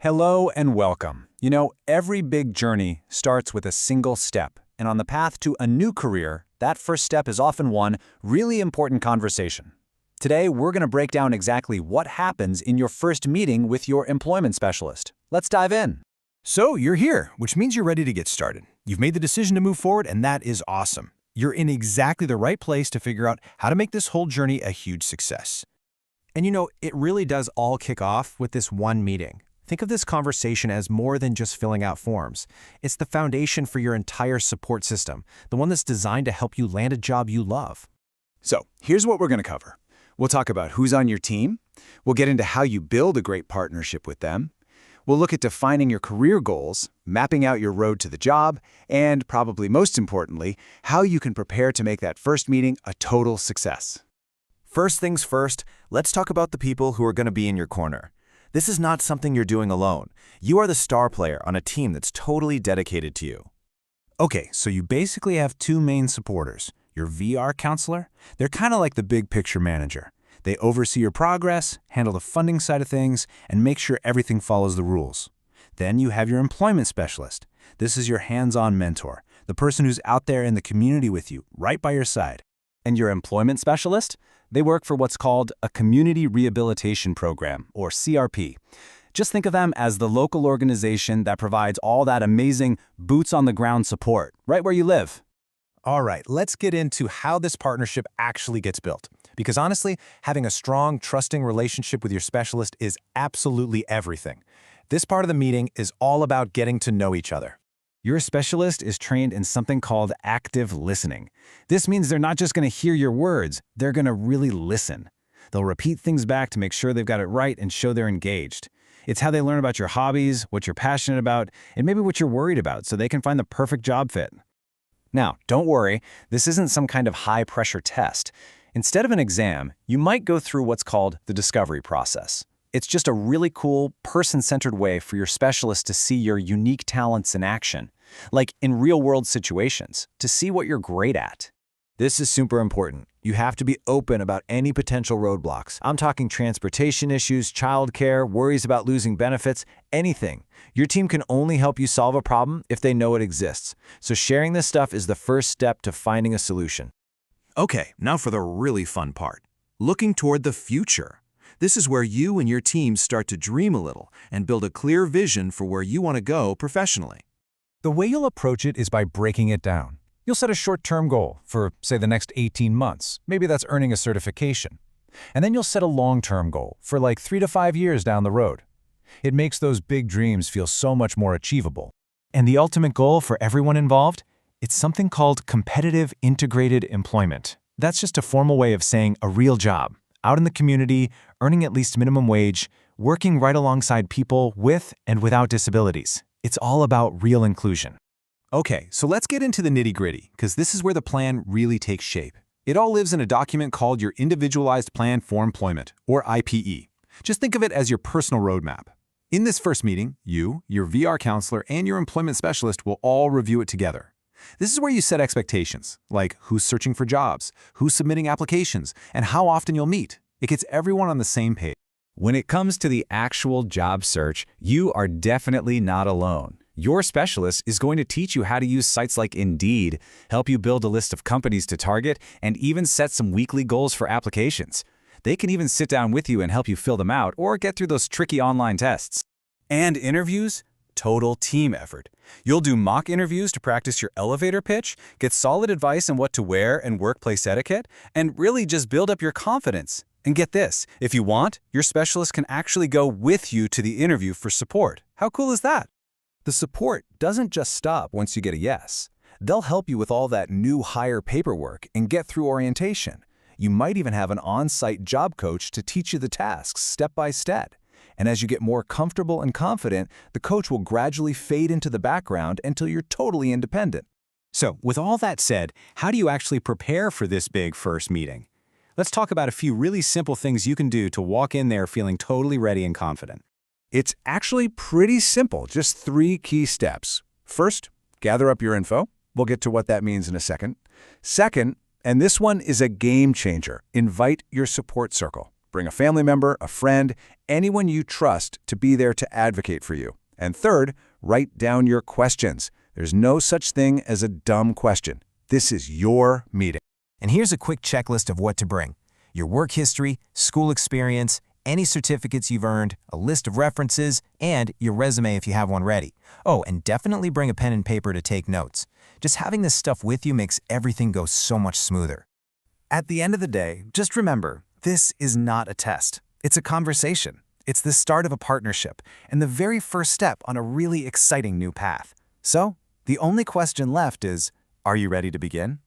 Hello and welcome. Every big journey starts with a single step, and on the path to a new career, that first step is often one really important conversation. Today, we're going to break down exactly what happens in your first meeting with your employment specialist. Let's dive in. So you're here, which means you're ready to get started. You've made the decision to move forward, and that is awesome. You're in exactly the right place to figure out how to make this whole journey a huge success. And it really does all kick off with this one meeting. Think of this conversation as more than just filling out forms. It's the foundation for your entire support system, the one that's designed to help you land a job you love. So, here's what we're going to cover. We'll talk about who's on your team. We'll get into how you build a great partnership with them. We'll look at defining your career goals, mapping out your road to the job, and probably most importantly, how you can prepare to make that first meeting a total success. First things first, let's talk about the people who are going to be in your corner. This is not something you're doing alone. You are the star player on a team that's totally dedicated to you. Okay, so you basically have two main supporters. Your VR counselor, they're kind of like the big picture manager. They oversee your progress, handle the funding side of things, and make sure everything follows the rules. Then you have your employment specialist. This is your hands-on mentor, the person who's out there in the community with you, right by your side. And your employment specialist? They work for what's called a Community Rehabilitation Program, or CRP. Just think of them as the local organization that provides all that amazing boots-on-the-ground support, right where you live. All right, let's get into how this partnership actually gets built. Because honestly, having a strong, trusting relationship with your specialist is absolutely everything. This part of the meeting is all about getting to know each other. Your specialist is trained in something called active listening. This means they're not just going to hear your words, they're going to really listen. They'll repeat things back to make sure they've got it right and show they're engaged. It's how they learn about your hobbies, what you're passionate about, and maybe what you're worried about so they can find the perfect job fit. Now, don't worry, this isn't some kind of high-pressure test. Instead of an exam, you might go through what's called the discovery process. It's just a really cool, person-centered way for your specialist to see your unique talents in action, like in real-world situations, to see what you're great at. This is super important. You have to be open about any potential roadblocks. I'm talking transportation issues, childcare, worries about losing benefits, anything. Your team can only help you solve a problem if they know it exists. So sharing this stuff is the first step to finding a solution. Okay, now for the really fun part. Looking toward the future. This is where you and your team start to dream a little and build a clear vision for where you want to go professionally. The way you'll approach it is by breaking it down. You'll set a short-term goal for, say, the next 18 months. Maybe that's earning a certification. And then you'll set a long-term goal for like 3 to 5 years down the road. It makes those big dreams feel so much more achievable. And the ultimate goal for everyone involved? It's something called competitive integrated employment. That's just a formal way of saying a real job, out in the community, earning at least minimum wage, working right alongside people with and without disabilities. It's all about real inclusion. Okay, so let's get into the nitty-gritty, because this is where the plan really takes shape. It all lives in a document called your Individualized Plan for Employment, or IPE. Just think of it as your personal roadmap. In this first meeting, you, your VR counselor, and your employment specialist will all review it together. This is where you set expectations, like who's searching for jobs, who's submitting applications, and how often you'll meet. It gets everyone on the same page. When it comes to the actual job search, you are definitely not alone. Your specialist is going to teach you how to use sites like Indeed, help you build a list of companies to target, and even set some weekly goals for applications. They can even sit down with you and help you fill them out or get through those tricky online tests. And interviews? Total team effort. You'll do mock interviews to practice your elevator pitch, get solid advice on what to wear and workplace etiquette, and really just build up your confidence. And get this, if you want, your specialist can actually go with you to the interview for support. How cool is that? The support doesn't just stop once you get a yes. They'll help you with all that new hire paperwork and get through orientation. You might even have an on-site job coach to teach you the tasks step by step. And as you get more comfortable and confident, the coach will gradually fade into the background until you're totally independent. So, with all that said, how do you actually prepare for this big first meeting? Let's talk about a few really simple things you can do to walk in there feeling totally ready and confident. It's actually pretty simple, just 3 key steps. First, gather up your info. We'll get to what that means in a second. Second, and this one is a game changer, invite your support circle. Bring a family member, a friend, anyone you trust to be there to advocate for you. And third, write down your questions. There's no such thing as a dumb question. This is your meeting. And here's a quick checklist of what to bring: your work history, school experience, any certificates you've earned, a list of references, and your resume if you have one ready. Oh, and definitely bring a pen and paper to take notes. Just having this stuff with you makes everything go so much smoother. At the end of the day, just remember, this is not a test. It's a conversation. It's the start of a partnership and the very first step on a really exciting new path. So, the only question left is, are you ready to begin?